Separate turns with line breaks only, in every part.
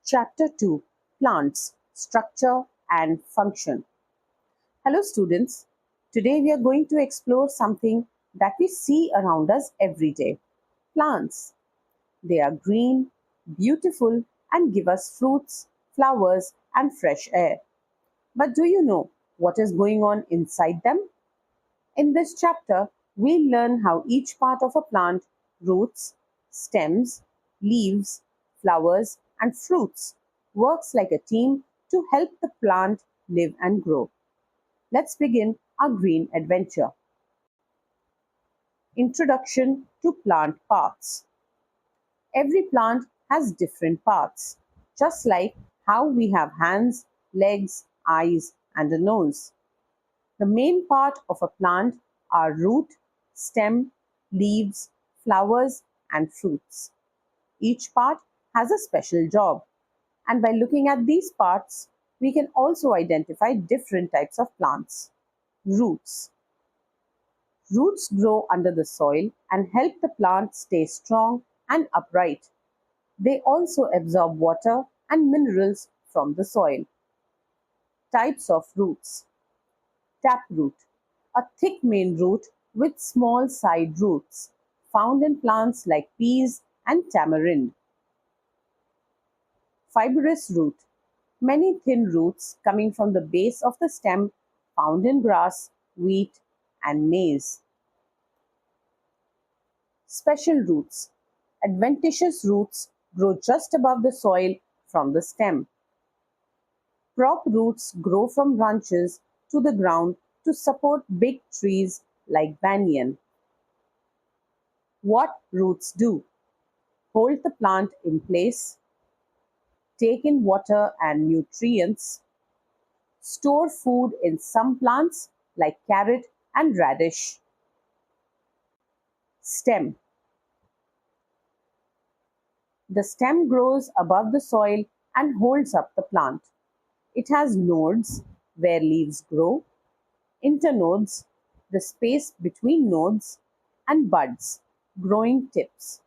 Chapter 2, Plants, Structure and Function. Hello students, today we are going to explore something that we see around us every day. Plants. They are green, beautiful and give us fruits, flowers and fresh air. But do you know what is going on inside them? In this chapter, we'll learn how each part of a plant, roots, stems, leaves, flowers, and fruits, works like a team to help the plant live and grow. Let's begin our green adventure. Introduction to plant parts. Every plant has different parts, just like how we have hands, legs, eyes, and a nose. The main part of a plant are root, stem, leaves, flowers, and fruits. Each part has a special job, and by looking at these parts, we can also identify different types of plants. Roots. Roots grow under the soil and help the plant stay strong and upright. They also absorb water and minerals from the soil. Types of roots. Taproot, a thick main root with small side roots, found in plants like peas and tamarind. Fibrous root, many thin roots coming from the base of the stem, found in grass, wheat, and maize. Special roots, adventitious roots grow just above the soil from the stem. Prop roots grow from branches to the ground to support big trees like banyan. What roots do? Hold the plant in place, take in water and nutrients, store food in some plants like carrot and radish. Stem. The stem grows above the soil and holds up the plant. It has nodes where leaves grow, internodes, the space between nodes, and buds, growing tips.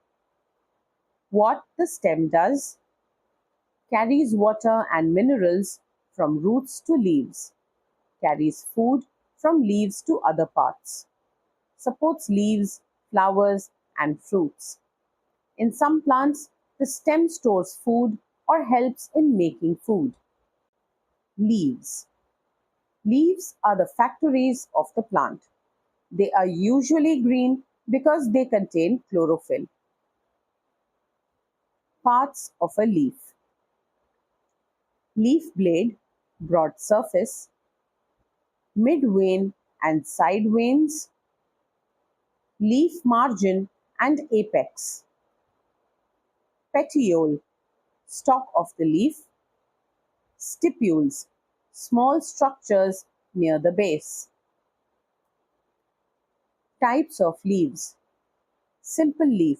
What the stem does? Carries water and minerals from roots to leaves, carries food from leaves to other parts, supports leaves, flowers, and fruits. In some plants, the stem stores food or helps in making food. Leaves. Leaves are the factories of the plant. They are usually green because they contain chlorophyll. Parts of a leaf. Leaf blade, broad surface, mid vein and side veins, leaf margin and apex. Petiole, stalk of the leaf. Stipules, small structures near the base. Types of leaves. Simple leaf,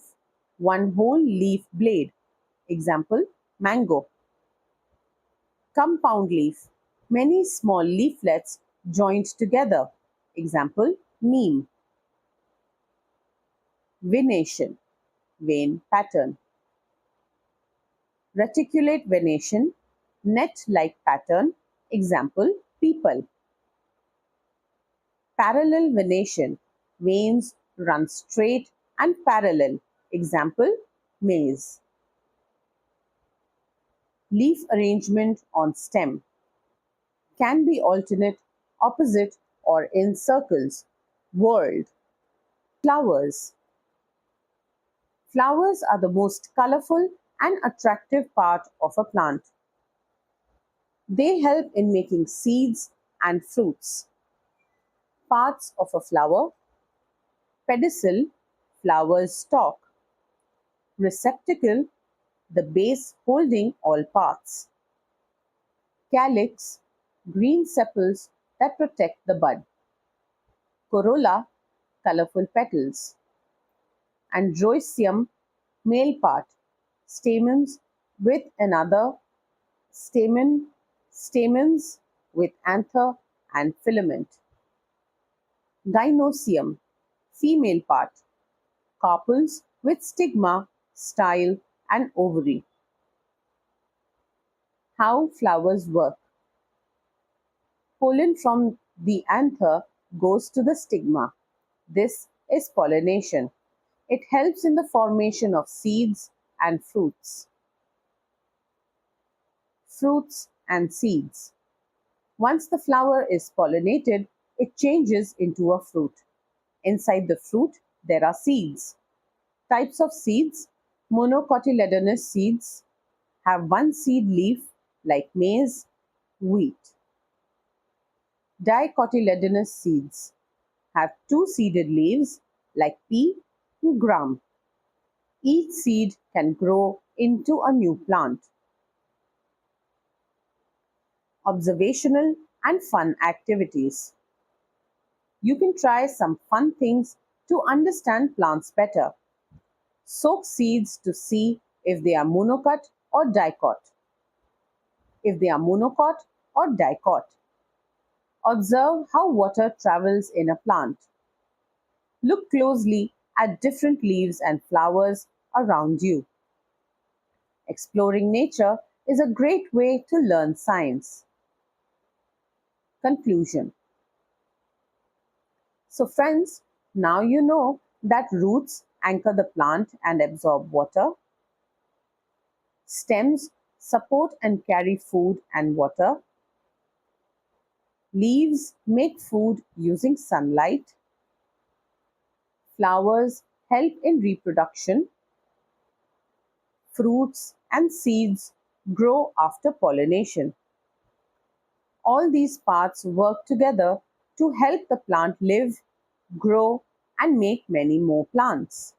one whole leaf blade. Example, mango. Compound leaf, many small leaflets joined together. Example, neem. Venation, vein pattern. Reticulate venation, net-like pattern. Example, people. Parallel venation, veins run straight and parallel. Example, maize. Leaf arrangement on stem. Can be alternate, opposite, or in circles. Whorled. Flowers. Flowers are the most colorful and attractive part of a plant. They help in making seeds and fruits. Parts of a flower. Pedicel, flower's stalk. Receptacle, the base holding all parts. Calyx, green sepals that protect the bud. Corolla, colorful petals. Androecium, male part, stamens with another stamens with anther and filament. Gynoecium, female part, carpels with stigma, style and ovary. How flowers work. Pollen from the anther goes to the stigma. This is pollination. It helps in the formation of seeds and fruits. Fruits and seeds. Once the flower is pollinated, it changes into a fruit. Inside the fruit, there are seeds. Types of seeds. Monocotyledonous seeds have one seed leaf like maize, wheat. Dicotyledonous seeds have two seeded leaves like pea and gram. Each seed can grow into a new plant. Observational and fun activities. You can try some fun things to understand plants better. Soak seeds to see if they are monocot or dicot. If they are monocot or dicot. Observe how water travels in a plant. Look closely at different leaves and flowers around you. Exploring nature is a great way to learn science. Conclusion. So friends, now you know that roots anchor the plant and absorb water. Stems support and carry food and water. Leaves make food using sunlight. Flowers help in reproduction. Fruits and seeds grow after pollination. All these parts work together to help the plant live, grow, and make many more plants.